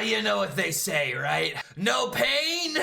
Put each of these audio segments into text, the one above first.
You know what they say, right? No pain,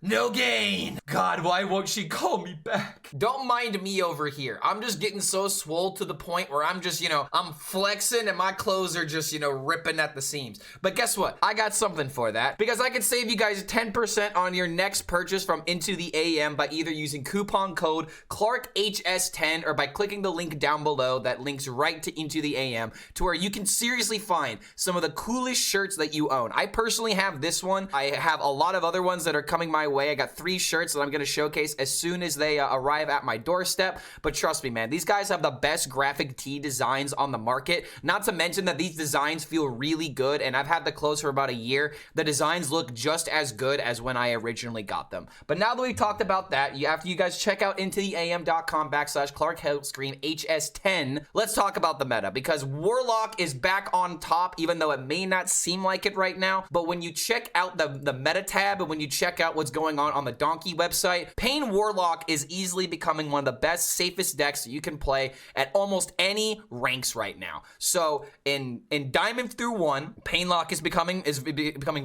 no gain. God, why won't she call me back? Don't mind me over here. I'm just getting so swole to the point where I'm just, I'm flexing and my clothes are just, ripping at the seams. But guess what? I got something for that because I can save you guys 10% on your next purchase from Into the AM by either using coupon code ClarkHS10 or by clicking the link down below that links right to Into the AM to where you can seriously find some of the coolest shirts that you own. I personally have this one. I have a lot of other ones that are coming my way. I got 3 shirts that I'm going to showcase as soon as they arrive at my doorstep. But trust me, man, these guys have the best graphic tee designs on the market. Not to mention that these designs feel really good, and I've had the clothes for about a year. The designs look just as good as when I originally got them. But now that we've talked about that, after you guys check out intotheam.com/ClarkHELLSCREAM HS10, let's talk about the meta, because Warlock is back on top, even though it may not seem like it right now. But when you check out the meta tab and when you check out what's going on the Donkey website, Pain Warlock is easily becoming one of the best, safest decks that you can play at almost any ranks right now. So in Diamond through 1, Pain Warlock is becoming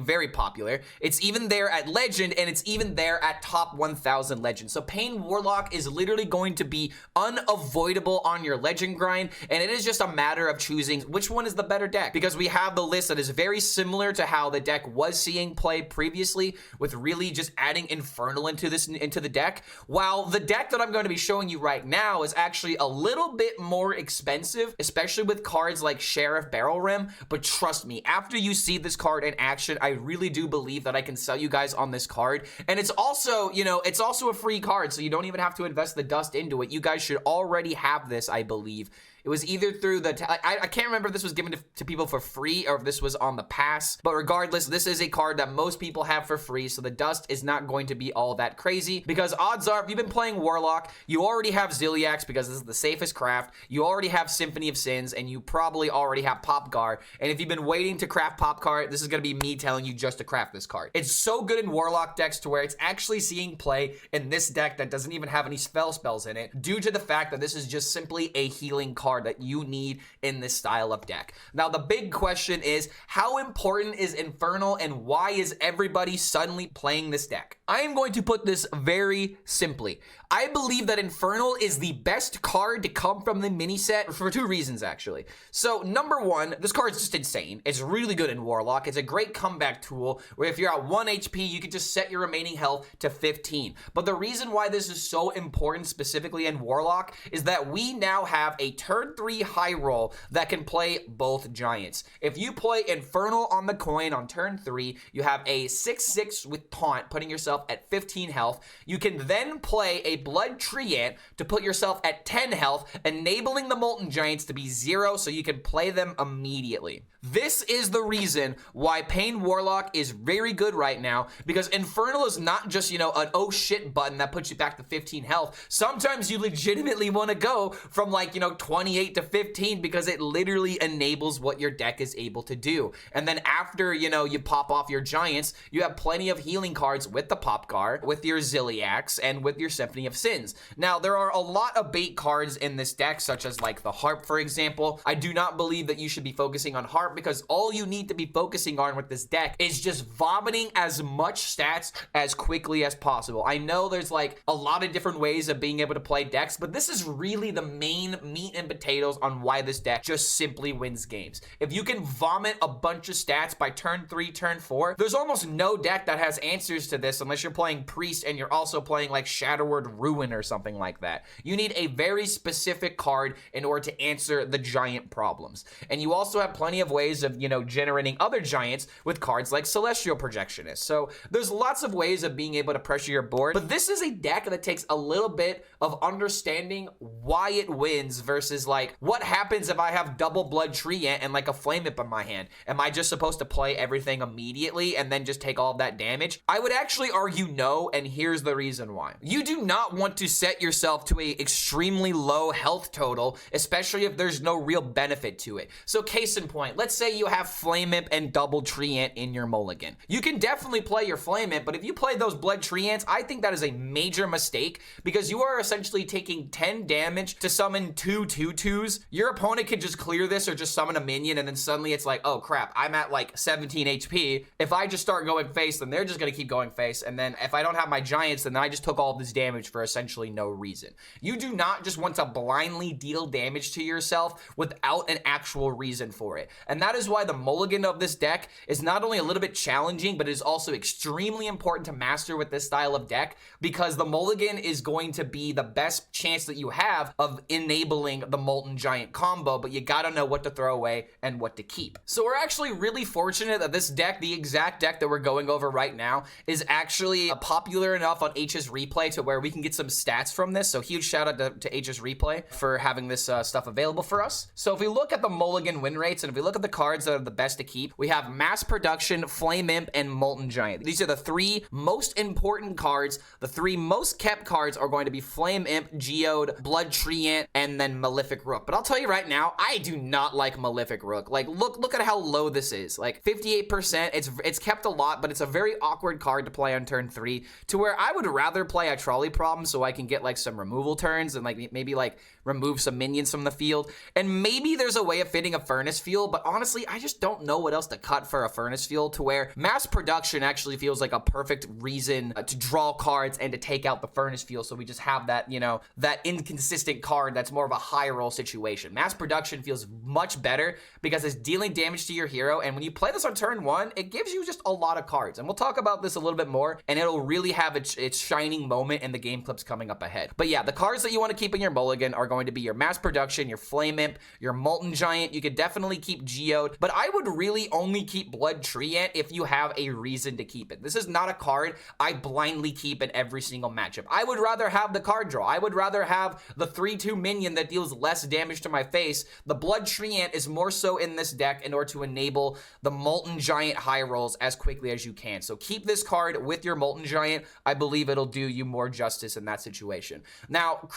very popular. It's even there at Legend, and it's even there at top 1000 Legend. So Pain Warlock is literally going to be unavoidable on your Legend grind, and it is just a matter of choosing which one is the better deck, because we have the list that is very similar to how the deck was seeing play previously, with really just adding Infernal into the deck, while the deck that I'm going to be showing you right now is actually a little bit more expensive, especially with cards like Sheriff Barrelbrim. But trust me, after you see this card in action, I really do believe that I can sell you guys on this card. And it's also, it's also a free card, so you don't even have to invest the dust into it. You guys should already have this, I believe. It was either through I can't remember if this was given to people for free or if this was on the pass, but regardless, this is a card that most people have for free, so the dust is not going to be all that crazy, because odds are, if you've been playing Warlock, you already have Zilliax, because this is the safest craft, you already have Symphony of Sins, and you probably already have Popgar, and if you've been waiting to craft Popgar, this is going to be me telling you just to craft this card. It's so good in Warlock decks to where it's actually seeing play in this deck that doesn't even have any spells in it, due to the fact that this is just simply a healing card that you need in this style of deck. Now, the big question is, how important is Infernal, and why is everybody suddenly playing this deck? I am going to put this very simply. I believe that Infernal is the best card to come from the mini set for 2 reasons, actually. So, number 1, this card is just insane. It's really good in Warlock. It's a great comeback tool where if you're at 1 HP, you can just set your remaining health to 15. But the reason why this is so important specifically in Warlock is that we now have a turn 3 high roll that can play both giants. If you play Infernal on the coin on turn 3, you have a 6/6 with taunt, putting yourself at 15 health. You can then play a Blood Treant to put yourself at 10 health, enabling the Molten Giants to be 0 so you can play them immediately. This is the reason why Pain Warlock is very good right now, because Infernal is not just, an oh shit button that puts you back to 15 health. Sometimes you legitimately want to go from 28 to 15 because it literally enables what your deck is able to do. And then after, you pop off your giants, you have plenty of healing cards with the Popgar, with your Zilliax, and with your Symphony of Sins. Now, there are a lot of bait cards in this deck, such as the Harp, for example. I do not believe that you should be focusing on Harp, because all you need to be focusing on with this deck is just vomiting as much stats as quickly as possible. I know there's a lot of different ways of being able to play decks, but this is really the main meat and potatoes on why this deck just simply wins games. If you can vomit a bunch of stats by turn 3, turn 4, there's almost no deck that has answers to this unless you're playing Priest and you're also playing Shadowward Ruin or something like that. You need a very specific card in order to answer the giant problems. And you also have plenty of ways of, generating other giants with cards like Celestial Projectionist. So there's lots of ways of being able to pressure your board, but this is a deck that takes a little bit of understanding why it wins versus what happens if I have double Blood Treant and a Flame Whip in my hand? Am I just supposed to play everything immediately and then just take all of that damage? I would actually argue no, and here's the reason why. You do not want to set yourself to a extremely low health total, especially if there's no real benefit to it. So case in point, let's let's say you have Flame Imp and double Treant in your mulligan. You can definitely play your Flame Imp, but if you play those Blood Treants, I think that is a major mistake because you are essentially taking 10 damage to summon 2 2/2s. Your opponent can just clear this or just summon a minion, and then suddenly it's like, oh crap, I'm at like 17 HP. If I just start going face, then they're just gonna keep going face, and then if I don't have my giants, then I just took all this damage for essentially no reason. You do not just want to blindly deal damage to yourself without an actual reason for it. And that is why the mulligan of this deck is not only a little bit challenging, but it is also extremely important to master with this style of deck, because the mulligan is going to be the best chance that you have of enabling the Molten Giant combo, but you gotta know what to throw away and what to keep. So we're actually really fortunate that this deck, the exact deck that we're going over right now, is actually popular enough on HS Replay to where we can get some stats from this. So huge shout out to HS Replay for having this stuff available for us. So if we look at the mulligan win rates, and if we look at the cards that are the best to keep, we have Mass Production, Flame Imp, and Molten Giant. These are the 3 most important cards. The 3 most kept cards are going to be Flame Imp, Geode, Blood Treant, and then Malefic Rook. But I'll tell you right now, I do not like Malefic Rook. Like, look at how low this is. Like 58%. It's kept a lot, but it's a very awkward card to play on turn 3, to where I would rather play a Trolley Problem so I can get like some removal turns and like maybe like remove some minions from the field. And maybe there's a way of fitting a Furnace Fuel, but honestly, I just don't know what else to cut for a Furnace Fuel, to where Mass Production actually feels like a perfect reason to draw cards and to take out the Furnace Fuel, so we just have that, you know, that inconsistent card that's more of a high roll situation. Mass Production feels much better because it's dealing damage to your hero, and when you play this on turn 1, it gives you just a lot of cards. And we'll talk about this a little bit more, and it'll really have its shining moment in the game clips coming up ahead. But yeah, the cards that you want to keep in your mulligan are going to be your Mass Production, your Flame Imp, your Molten Giant. You could definitely keep Geode, but I would really only keep Blood Treant if you have a reason to keep it. This is not a card I blindly keep in every single matchup. I would rather have the card draw. I would rather have the 3/2 minion that deals less damage to my face. The Blood Treant is more so in this deck in order to enable the Molten Giant high rolls as quickly as you can. So keep this card with your Molten Giant. I believe it'll do you more justice in that situation. Now,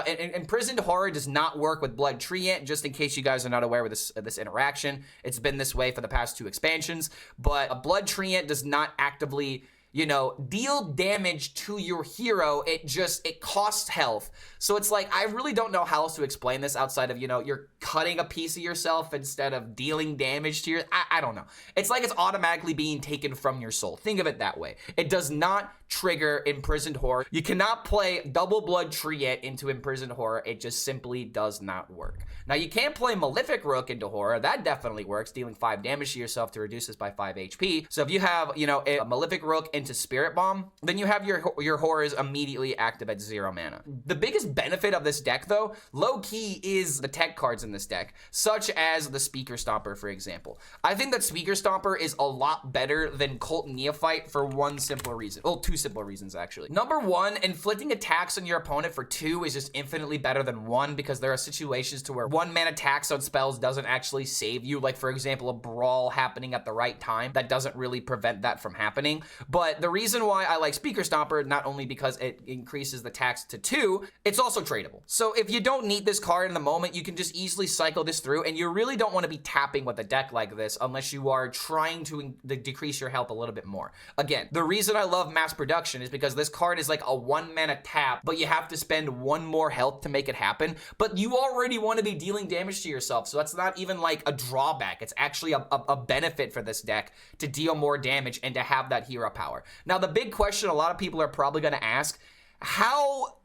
Imprisoned Horror does not work with Blood Treant, just in case you guys are not aware with this interaction. It's been this way for the past 2 expansions, but a Blood Treant does not actively, you know, deal damage to your hero. It costs health. So it's like, I really don't know how else to explain this outside of, you know, you're cutting a piece of yourself instead of dealing damage to your, I don't know. It's like it's automatically being taken from your soul. Think of it that way. It does not trigger Imprisoned Horror. You cannot play double Blood Treant into Imprisoned Horror. It just simply does not work. Now, you can play Malefic Rook into Horror. That definitely works, dealing 5 damage to yourself to reduce this by 5 HP. So if you have, you know, a Malefic Rook into Spirit Bomb, then you have your Horrors immediately active at 0 mana. The biggest benefit of this deck, though, low-key, is the tech cards in this deck, such as the Speaker Stomper, for example. I think that Speaker Stomper is a lot better than Cult Neophyte for one simple reason. Well, 2 simple reasons, actually. Number 1, inflicting attacks on your opponent for 2 is just infinitely better than 1, because there are situations to where 1-mana attacks on spells doesn't actually save you. Like, for example, a Brawl happening at the right time. That doesn't really prevent that from happening. But the reason why I like Speaker Stomper, not only because it increases the tax to 2, it's also tradable. So if you don't need this card in the moment, you can just easily cycle this through, and you really don't want to be tapping with a deck like this unless you are trying to decrease your health a little bit more. Again, the reason I love Mass Production is because this card is like a 1-mana tap, but you have to spend 1 more health to make it happen. But you already want to be dealing damage to yourself, so that's not even like a drawback. It's actually a benefit for this deck to deal more damage and to have that hero power. Now, the big question a lot of people are probably going to ask, how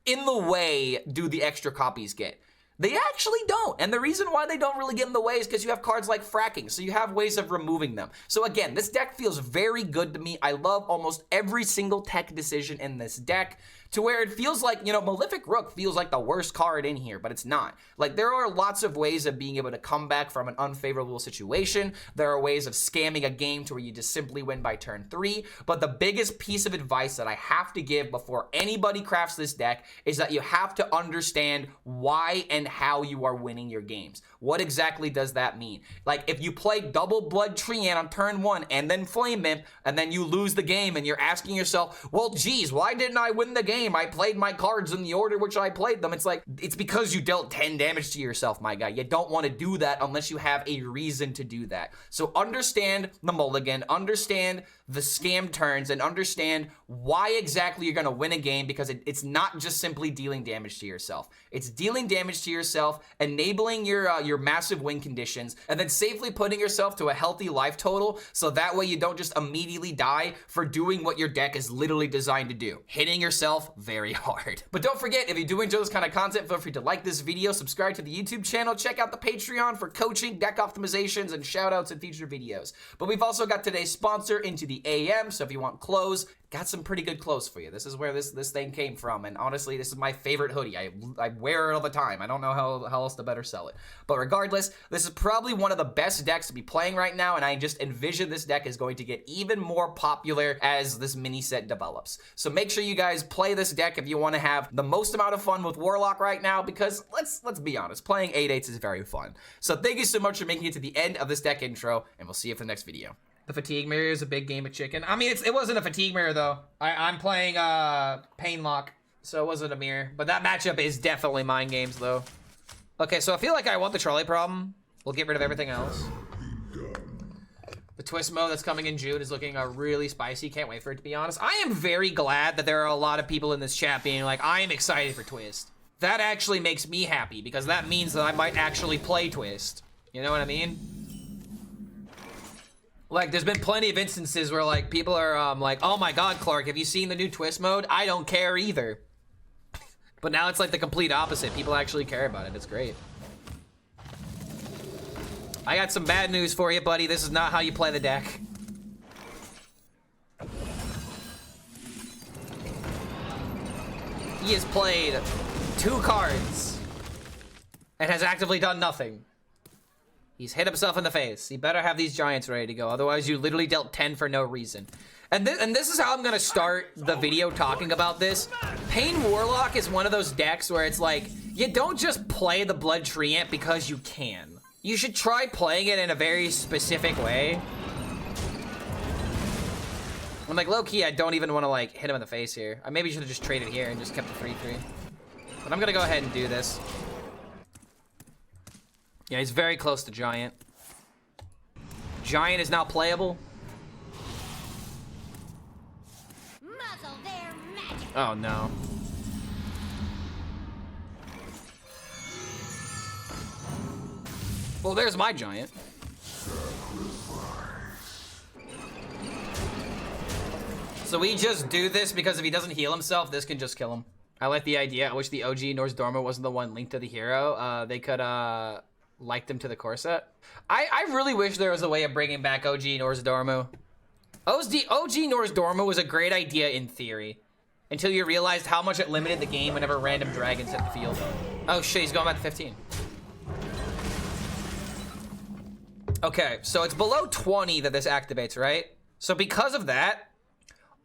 in the way do the extra copies get? They actually don't. And the reason why they don't really get in the way is because you have cards like Fracking, so you have ways of removing them. So again, this deck feels very good to me. I love almost every single tech decision in this deck, to where it feels like, you know, Malefic Rook feels like the worst card in here, but it's not. Like, there are lots of ways of being able to come back from an unfavorable situation. There are ways of scamming a game to where you just simply win by turn 3. But the biggest piece of advice that I have to give before anybody crafts this deck is that you have to understand why and how you are winning your games. What exactly does that mean? Like, if you play double Blood Treant on turn 1 and then Flame Imp, and then you lose the game and you're asking yourself, well, geez, why didn't I win the game? game. I played my cards in the order which I played them. It's like, it's because you dealt 10 damage to yourself, my guy. You don't want to do that unless you have a reason to do that. So understand the mulligan, understand the scam turns, and understand why exactly you're going to win a game, because it's not just simply dealing damage to yourself. It's dealing damage to yourself, enabling your massive win conditions, and then safely putting yourself to a healthy life total, so that way you don't just immediately die for doing what your deck is literally designed to do, hitting yourself very hard. But don't forget, if you do enjoy this kind of content, feel free to like this video, subscribe to the YouTube channel, check out the Patreon for coaching, deck optimizations, and shoutouts in future videos. But we've also got today's sponsor, Into the AM, so if you want clothes, got some pretty good clothes for you. This is where this thing came from, and honestly, this is my favorite hoodie. I wear it all the time. I don't know how else to better sell it. But regardless, this is probably one of the best decks to be playing right now, and I just envision this deck is going to get even more popular as this mini set develops. So make sure you guys play this deck if you want to have the most amount of fun with Warlock right now, because let's be honest, playing 8/8s is very fun. So thank you so much for making it to the end of this deck intro, and we'll see you for the next video. The fatigue mirror is a big game of chicken. I mean, it wasn't a fatigue mirror, though. I'm playing Pain Warlock, so it wasn't a mirror. But that matchup is definitely mind games, though. Okay, so I feel like I want the trolley problem. We'll get rid of everything else. The twist mode that's coming in June is looking really spicy. Can't wait for it, to be honest. I am very glad that there are a lot of people in this chat being like, I am excited for Twist. That actually makes me happy, because that means that I might actually play Twist. You know what I mean? Like, there's been plenty of instances where, like, people are, like, oh my god, Clark, have you seen the new Twist mode? I don't care either. But now it's, like, the complete opposite. People actually care about it. It's great. I got some bad news for you, buddy. This is not how you play the deck. He has played 2 cards and has actively done nothing. He's hit himself in the face. He better have these giants ready to go. Otherwise, you literally dealt 10 for no reason. And this is how I'm going to start the video talking about this. Pain Warlock is one of those decks where it's like, you don't just play the Blood Treant because you can. You should try playing it in a very specific way. I'm like, low-key, I don't even want to, like, hit him in the face here. I maybe should have just traded here and just kept the 3-3. But I'm going to go ahead and do this. Yeah, he's very close to Giant. Giant is now playable. Oh, no. Well, there's my Giant. So we just do this because if he doesn't heal himself, this can just kill him. I like the idea. I wish the OG Norse Dormo wasn't the one linked to the hero. They could, liked him to the core set. I really wish there was a way of bringing back OG Norse Dormo. OG Norse Dormo was a great idea in theory, until you realized how much it limited the game whenever random dragons hit the field. Oh shit, he's going back to 15. Okay, so it's below 20 that this activates, right? So because of that,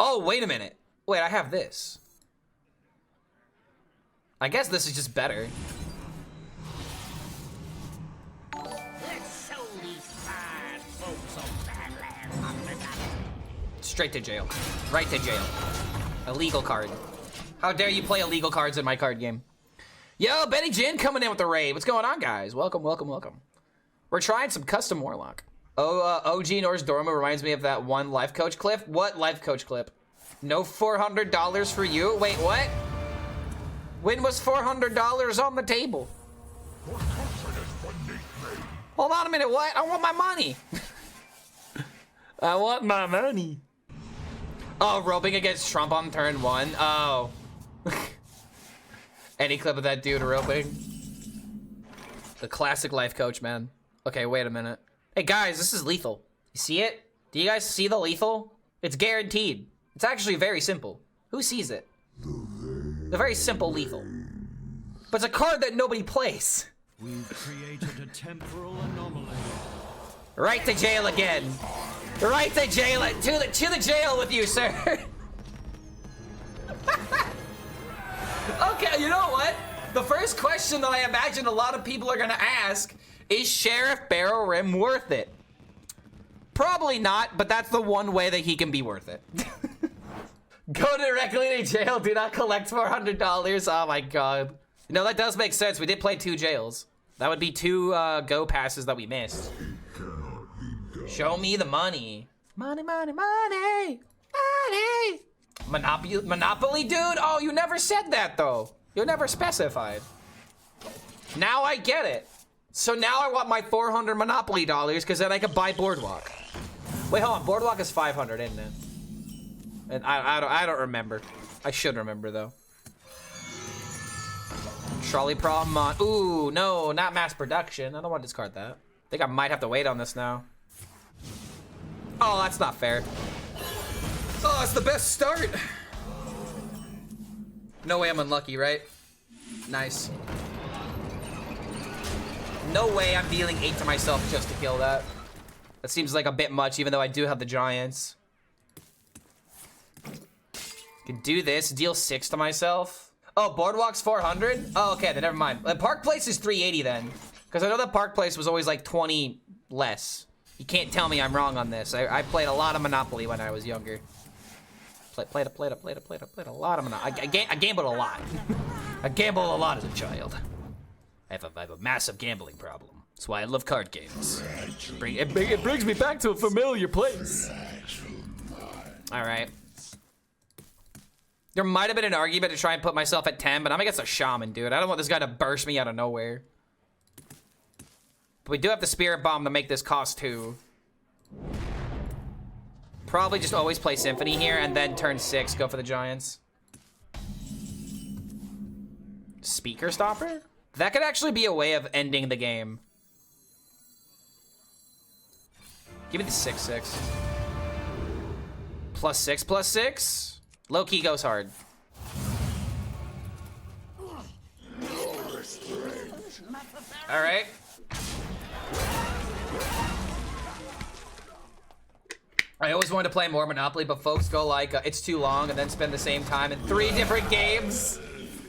oh, wait a minute. Wait, I have this. I guess this is just better. Straight to jail. Right to jail. Illegal card. How dare you play illegal cards in my card game? Yo, Betty Jin coming in with the raid. What's going on, guys? Welcome, welcome, welcome. We're trying some custom Warlock. Oh, OG Norse Dormo reminds me of that one life coach clip. What life coach clip? No $400 for you? Wait, what? When was $400 on the table? Hold on a minute, what? I want my money. I want my money. Oh, roping against Trump on turn 1. Oh. Any clip of that dude roping. The classic life coach, man. Okay, wait a minute. Hey guys, this is lethal. You see it? Do you guys see the lethal? It's guaranteed. It's actually very simple. Who sees it? The very simple lethal. But it's a card that nobody plays. We've created a temporal anomaly. Right to jail again. Right to jail. To the jail with you, sir. Okay, you know what? The first question that I imagine a lot of people are gonna ask is Sheriff Barrelbrim worth it? Probably not, but that's the one way that he can be worth it. Go directly to jail. Do not collect $400. Oh my god. No, that does make sense. We did play 2 jails. That would be 2 go passes that we missed. Show me the money. Money, money, money. Money. Monopoly, dude? Oh, you never said that, though. You never specified. Now I get it. So now I want my 400 Monopoly dollars, because then I can buy Boardwalk. Wait, hold on. Boardwalk is 500, isn't it? And I don't remember. I should remember, though. Trolley problem on... Ooh, no, not mass production. I don't want to discard that. I think I might have to wait on this now. Oh, that's not fair. Oh, it's the best start. No way I'm unlucky, right? Nice. No way I'm dealing 8 to myself just to kill that. That seems like a bit much, even though I do have the giants. Can do this, deal 6 to myself. Oh, Boardwalk's 400? Oh, okay, then never mind. Park Place is 380 then. Because I know that Park Place was always like 20 less. You can't tell me I'm wrong on this. I played a lot of Monopoly when I was younger. Played a lot of Monopoly. I gambled a lot. I gambled a lot as a child. I have a massive gambling problem. That's why I love card games. It brings me back to a familiar place. All right. There might have been an argument to try and put myself at 10, but I'm against a shaman, dude. I don't want this guy to burst me out of nowhere. But we do have the Spirit Bomb to make this cost 2. Probably just always play Symphony here, and then turn 6, go for the Giants. Speaker Stopper? That could actually be a way of ending the game. Give me the 6/6. +6, +6? Low key goes hard. All right. I always wanted to play more Monopoly, but folks go like, it's too long, and then spend the same time in 3 different games.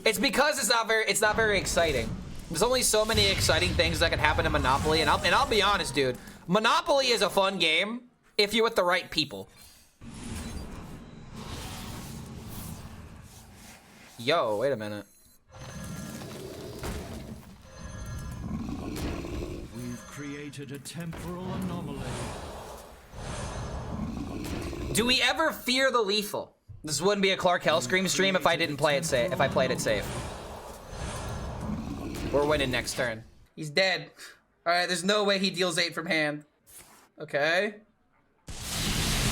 It's because it's not very exciting. There's only so many exciting things that can happen in Monopoly, and I'll be honest, dude. Monopoly is a fun game if you're with the right people. Yo, wait a minute. We've created a temporal anomaly. Do we ever fear the lethal? This wouldn't be a Clark HELLSCREAM stream if I didn't play it safe. If I played it safe. We're winning next turn. He's dead. All right, there's no way he deals 8 from hand. Okay.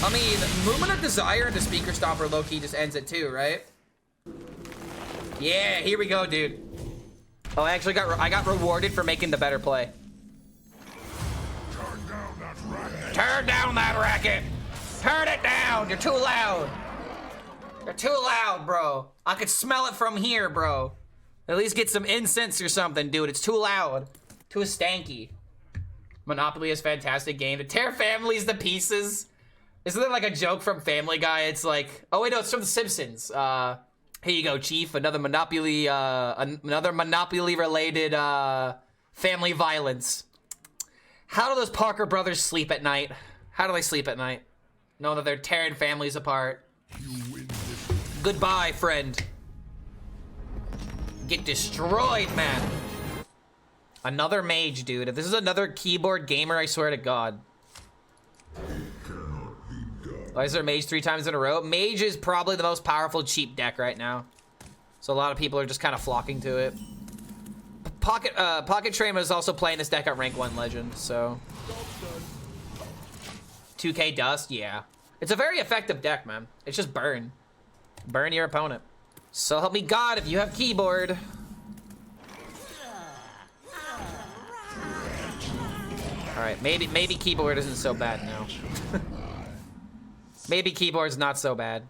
I mean, Movement of Desire into Speaker Stopper low-key just ends it too, right? Yeah, here we go, dude. Oh, I actually got rewarded for making the better play. Turn down that racket. Turn down that racket. Turn it down. You're too loud. You're too loud, bro. I could smell it from here, bro. At least get some incense or something, dude. It's too loud. Too stanky. Monopoly is a fantastic game. To tear families to pieces. Isn't there like a joke from Family Guy? It's like, oh wait, no, it's from The Simpsons. Here you go, Chief. Another Monopoly related family violence. How do those Parker brothers sleep at night? How do they sleep at night? Knowing that they're tearing families apart. Goodbye, friend. Get destroyed, man. Another mage, dude. If this is another keyboard gamer, I swear to God. Why is there mage 3 times in a row? Mage is probably the most powerful cheap deck right now. So a lot of people are just kind of flocking to it. Pocket Train is also playing this deck at rank 1 legend, so. 2k Dust, yeah. It's a very effective deck, man. It's just burn. Burn your opponent. So help me God if you have keyboard. Alright, maybe keyboard isn't so bad now. Maybe keyboard's not so bad.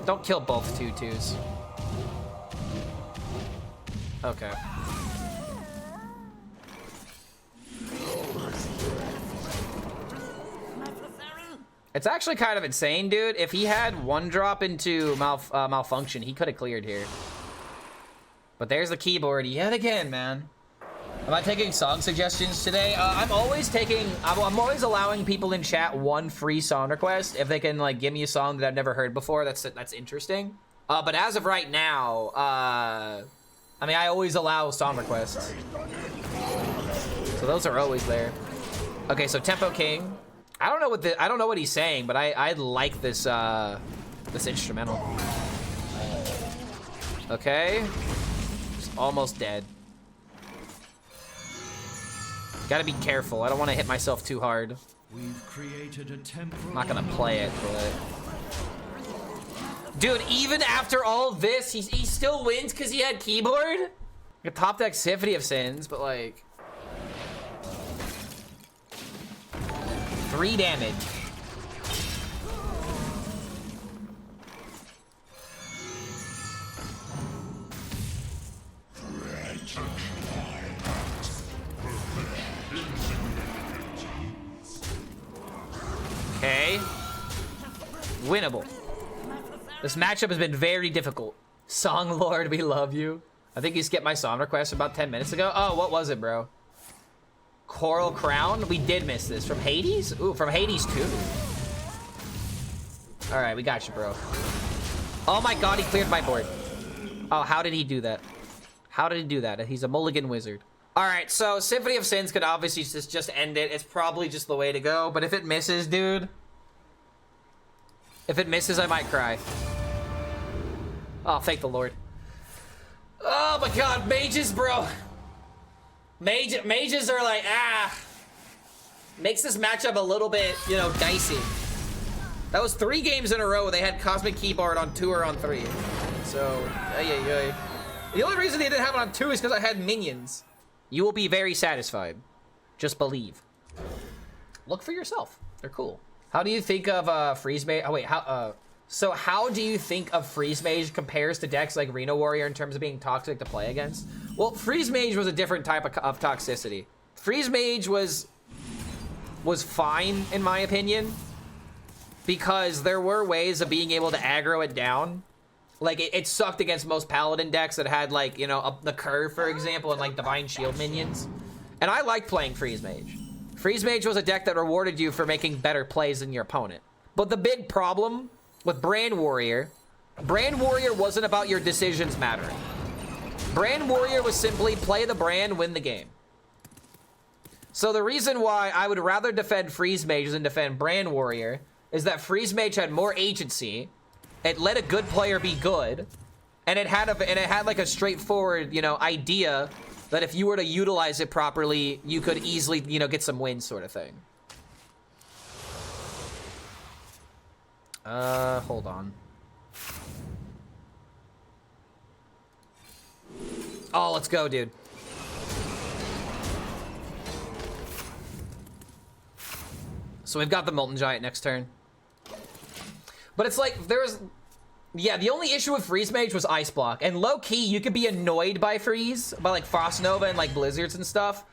Don't kill both 2/2s. Okay. It's actually kind of insane, dude. If he had 1 drop into Malfunction, he could have cleared here. But there's the keyboard yet again, man. Am I taking song suggestions today? I'm always allowing people in chat one free song request if they can like give me a song that I've never heard before. That's interesting. But as of right now, I mean, I always allow song requests, so those are always there. Okay, so Tempo King. I don't know what he's saying, but I like this this instrumental. Okay, just almost dead. Gotta be careful. I don't want to hit myself too hard. We've created a temporal. I'm not gonna play it, but dude, even after all this, he still wins because he had keyboard. A top deck Symphony of Sins, but like 3 damage. Okay. Winnable. This matchup has been very difficult. Song Lord, we love you. I think you skipped my song request about 10 minutes ago. Oh, what was it, bro? Coral Crown? We did miss this. From Hades? Ooh, from Hades too. All right, we got you, bro. Oh my God, he cleared my board. Oh, how did he do that? How did he do that? He's a mulligan wizard. All right, so Symphony of Sins could obviously just end it. It's probably just the way to go, but if it misses, dude, if it misses, I might cry. Oh, thank the Lord. Oh my God, mages, bro. Mages are like, makes this matchup a little bit, you know, dicey. That was 3 games in a row where they had Cosmic Keyboard on 2 or on 3. So, the only reason they didn't have it on 2 is because I had minions. You will be very satisfied. Just believe. Look for yourself. They're cool. How do you think of Freeze Mage? Oh wait, so how do you think of Freeze Mage compares to decks like Reno Warrior in terms of being toxic to play against? Well, Freeze Mage was a different type of toxicity. Freeze Mage was fine in my opinion because there were ways of being able to aggro it down. Like, it sucked against most Paladin decks that had, like, you know, the Curve, for example, and, like, Divine Shield minions. And I liked playing Freeze Mage. Freeze Mage was a deck that rewarded you for making better plays than your opponent. But the big problem with Brand Warrior wasn't about your decisions mattering. Brand Warrior was simply play the brand, win the game. So the reason why I would rather defend Freeze Mage than defend Brand Warrior is that Freeze Mage had more agency. It let a good player be good, and it had like a straightforward, you know, idea that if you were to utilize it properly, you could easily, you know, get some wins, sort of thing. Hold on. Oh, let's go, dude. So we've got the Molten Giant next turn. But it's like, yeah, the only issue with Freeze Mage was Ice Block. And low-key, you could be annoyed by Freeze, by like Frost Nova and like Blizzards and stuff.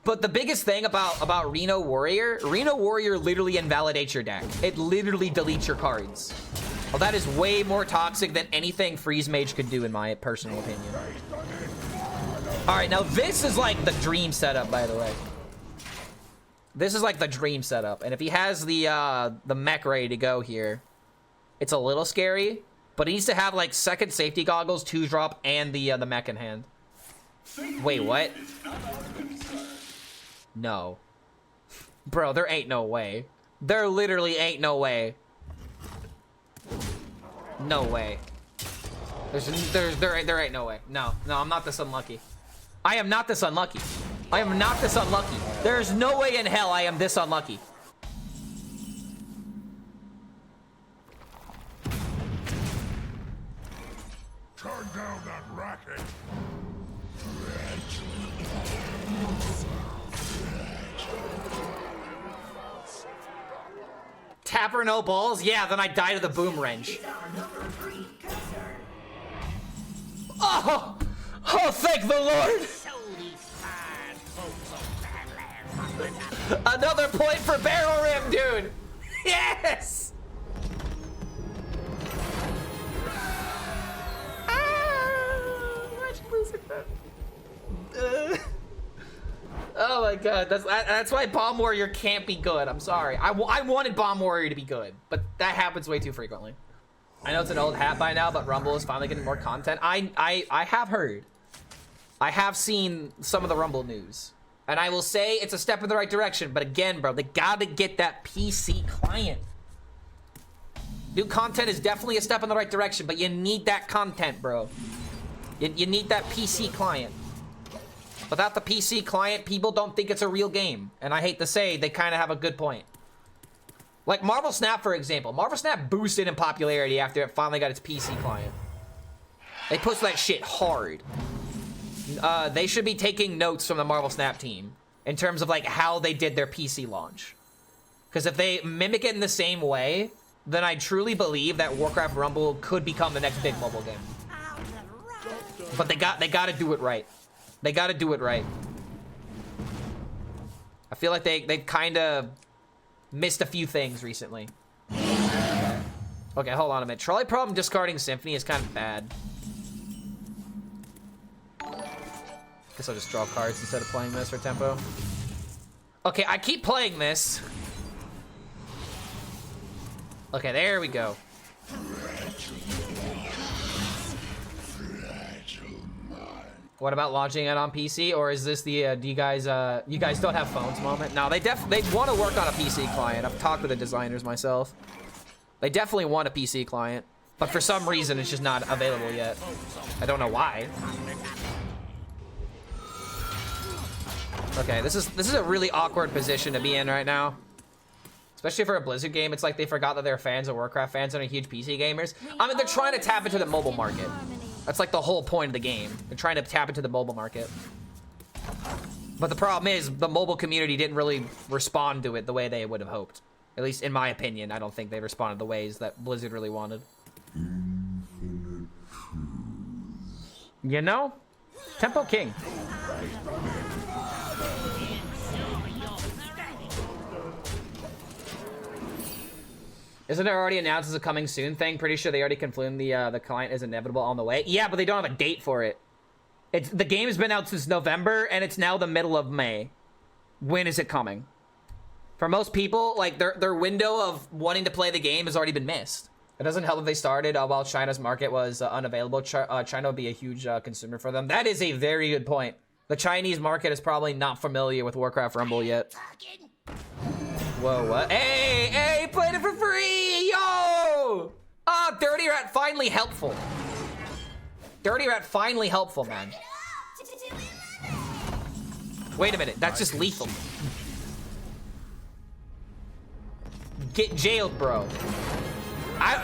But the biggest thing about Reno Warrior literally invalidates your deck. It literally deletes your cards. Well, that is way more toxic than anything Freeze Mage could do, in my personal opinion. All right, now this is like the dream setup, by the way. This is like the dream setup. And if he has the mech ready to go here, it's a little scary, but he needs to have like second safety goggles, 2-drop, and the mech in hand. Wait, what? No. Bro, there ain't no way. There literally ain't no way. No way. There ain't no way. No, I'm not this unlucky. I am not this unlucky. I am not this unlucky. There is no way in hell I am this unlucky. Turn down that racket. Tapper no balls? Yeah, then I die to the boom wrench. Oh! Oh, thank the Lord! Another point for Barrelbrim, dude! Yes! good. That's why Bomb Warrior can't be good. I'm sorry. I wanted Bomb Warrior to be good, but that happens way too frequently. I know it's an old hat by now, but Rumble is finally getting more content. I have heard. I have seen some of the Rumble news. And I will say it's a step in the right direction. But again, bro, they gotta get that PC client. New content is definitely a step in the right direction, but you need that content, bro. You need that PC client. Without the PC client, people don't think it's a real game. And I hate to say, they kind of have a good point. Like Marvel Snap, for example. Marvel Snap boosted in popularity after it finally got its PC client. They pushed that shit hard. They should be taking notes from the Marvel Snap team in terms of like how they did their PC launch. Because if they mimic it in the same way, then I truly believe that Warcraft Rumble could become the next big mobile game. But they gotta do it right. They gotta do it right. I feel like they kind of missed a few things recently. Okay, hold on a minute. Trolley Problem discarding Symphony is kind of bad. Guess I'll just draw cards instead of playing this for tempo. Okay, I keep playing this. Okay, there we go. What about launching it on PC, or is this the do you guys don't have phones moment? No, they want to work on a PC client. I've talked to the designers myself. They definitely want a PC client, but for some reason it's just not available yet. I don't know why. Okay, this is a really awkward position to be in right now. Especially for a Blizzard game, it's like they forgot that they're fans of Warcraft fans and are huge PC gamers. I mean, they're trying to tap into the mobile market. That's like the whole point of the game. They're trying to tap into the mobile market. But the problem is, the mobile community didn't really respond to it the way they would have hoped. At least in my opinion, I don't think they responded the ways that Blizzard really wanted. You know? Tempo King. Isn't it already announced as a coming soon thing? Pretty sure they already confirmed the client is inevitable on the way. Yeah, but they don't have a date for it. The game has been out since November, and it's now the middle of May. When is it coming? For most people, like their window of wanting to play the game has already been missed. It doesn't help if they started while China's market was unavailable. China would be a huge consumer for them. That is a very good point. The Chinese market is probably not familiar with Warcraft Rumble yet. Whoa, what? Hey, played it for free, yo! Oh, Dirty Rat finally helpful. Dirty Rat finally helpful, man. Wait a minute, that's just lethal. Get jailed, bro.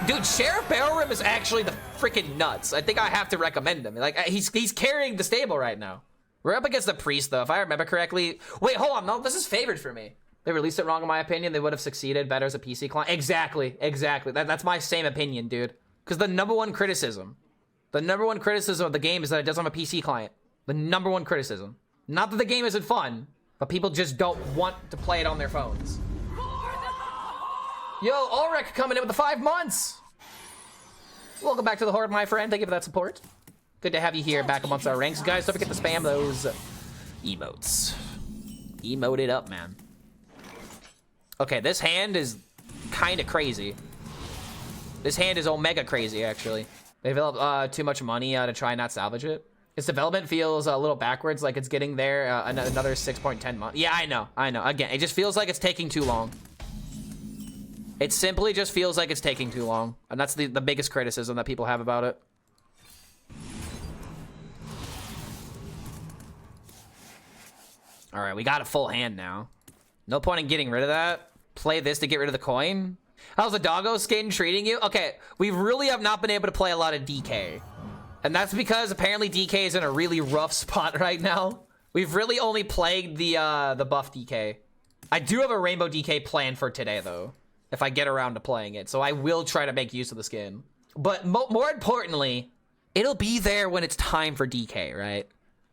Dude, Sheriff Barrelbrim is actually the freaking nuts. I think I have to recommend him. Like, he's carrying the stable right now. We're up against the Priest, though, if I remember correctly. Wait, hold on, no, this is favored for me. They released it wrong, in my opinion. They would have succeeded better as a PC client. Exactly. That's my same opinion, dude. Because the number one criticism of the game is that it doesn't have a PC client. The number one criticism. Not that the game isn't fun, but people just don't want to play it on their phones. Yo, Ulrich coming in with the 5 months. Welcome back to the Horde, my friend. Thank you for that support. Good to have you here back amongst our ranks. Guys, don't forget to spam those emotes. Emote it up, man. Okay, this hand is kind of crazy. This hand is omega crazy, actually. They developed too much money to try and not salvage it. Its development feels a little backwards, like it's getting there another 6.10 months. Yeah, I know. Again, it just feels like it's taking too long. It simply just feels like it's taking too long. And that's the biggest criticism that people have about it. All right, we got a full hand now. No point in getting rid of that. Play this to get rid of the coin. How's the doggo skin treating you? Okay, we really have not been able to play a lot of DK. And that's because apparently DK is in a really rough spot right now. We've really only played the buff DK. I do have a rainbow DK planned for today, though, if I get around to playing it. So I will try to make use of the skin. But more importantly, it'll be there when it's time for DK, right?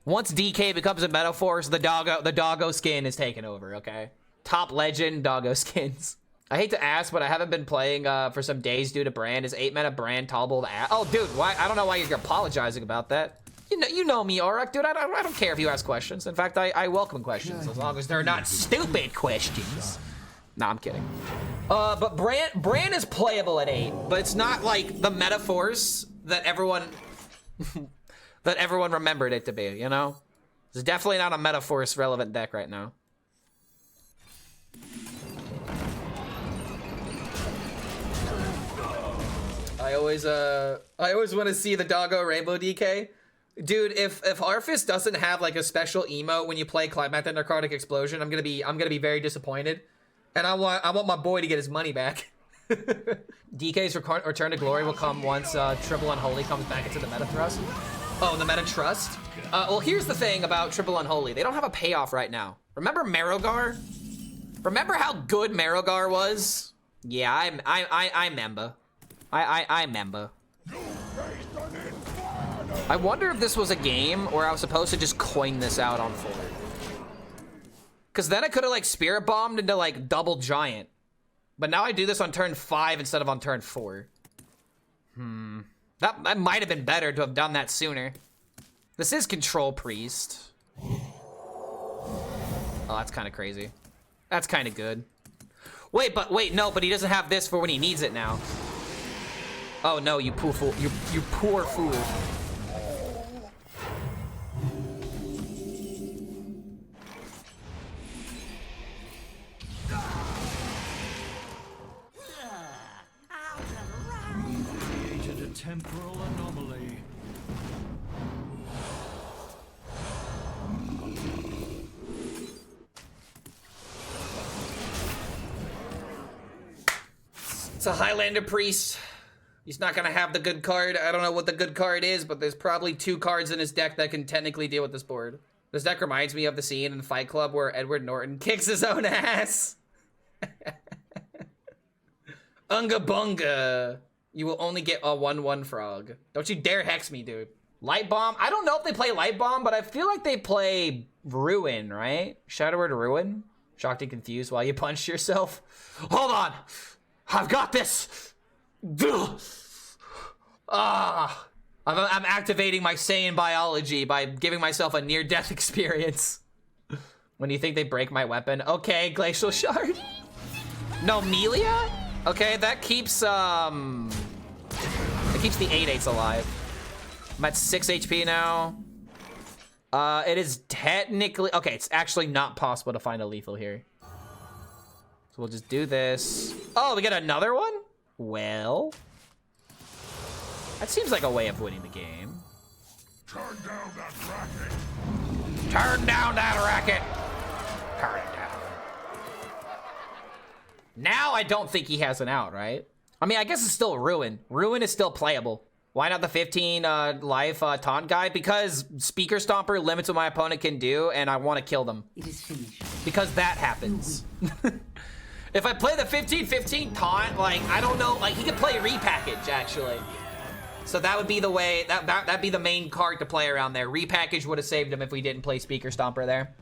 Once DK becomes a meta force, the doggo skin is taken over, okay? Top legend doggo skins. I hate to ask, but I haven't been playing for some days due to Brand. Is 8 mana Brand tolerable to add? Oh, dude, why? I don't know why you're apologizing about that. You know me, Auroch, dude. I don't care if you ask questions. In fact, I welcome questions as long as they're not stupid questions. Nah, I'm kidding. But Bran is playable at 8, but it's not like the metaphors that everyone remembered it to be. You know, it's definitely not a metaphors relevant deck right now. I always want to see the doggo rainbow DK. Dude, if Arfis doesn't have like a special emote when you play Climactic Necrotic Explosion, I'm gonna be very disappointed. And I want my boy to get his money back. DK's Return to Glory will come once Triple Unholy comes back into the meta thrust. Oh, the meta trust? Well, here's the thing about Triple Unholy. They don't have a payoff right now. Remember Marrowgar? Remember how good Marrowgar was? Yeah, I remember. I remember. I wonder if this was a game where I was supposed to just coin this out on 4. Because then I could have like Spirit Bombed into like double giant. But now I do this on turn 5 instead of on turn 4. That might have been better to have done that sooner. This is Control Priest. Oh, that's kind of crazy. That's kind of good. Wait, no, but he doesn't have this for when he needs it now. Oh no, you poor fool. You poor fool. Created a temporal anomaly. It's a Highlander Priest. He's not gonna have the good card. I don't know what the good card is, but there's probably 2 cards in his deck that can technically deal with this board. This deck reminds me of the scene in Fight Club where Edward Norton kicks his own ass. Unga bunga. You will only get a 1/1 frog. Don't you dare hex me, dude. Light Bomb. I don't know if they play Light Bomb, but I feel like they play Ruin, right? Shadow Word Ruin? Shocked and confused while you punch yourself. Hold on. I've got this. I'm activating my Saiyan biology by giving myself a near-death experience. When you think they break my weapon. Okay, Glacial Shard. No, Melia? Okay, that keeps, it keeps the 8/8s alive. I'm at 6 HP now. It is technically, okay, it's actually not possible to find a lethal here. So we'll just do this. Oh, we get another one? Well, that seems like a way of winning the game. Turn down that racket. Turn down that racket. Turn it down. Now I don't think he has an out, right? I mean, I guess it's still Ruin. Ruin is still playable. Why not the 15 life taunt guy? Because Speaker Stomper limits what my opponent can do, and I want to kill them. It is finished. Because that happens. If I play the 15-15 taunt, like, I don't know, like, he could play Repackage, actually. So that would be the way, that'd be the main card to play around there. Repackage would have saved him if we didn't play Speaker Stomper there.